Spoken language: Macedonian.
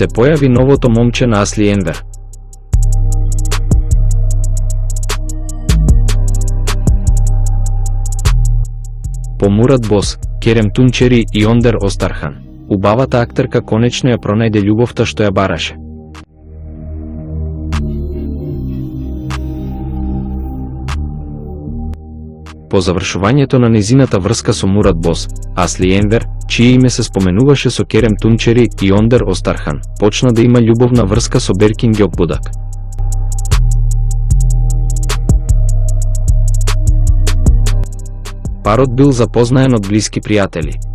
се појави новото момче на Асли Енвер. По Мурат Бос, Керем Тунчери и Ондер Остархан, убавата актерка конечно ја пронајде љубовта што ја бараше. По завршувањето на незината врска со Мурат Бос, Асли Енвер, чие име се споменуваше со Керем Тунчери и Ондер Остархан, почна да има љубовна врска со Беркин Ѓокбудак. Парот бил запознаен од блиски пријатели.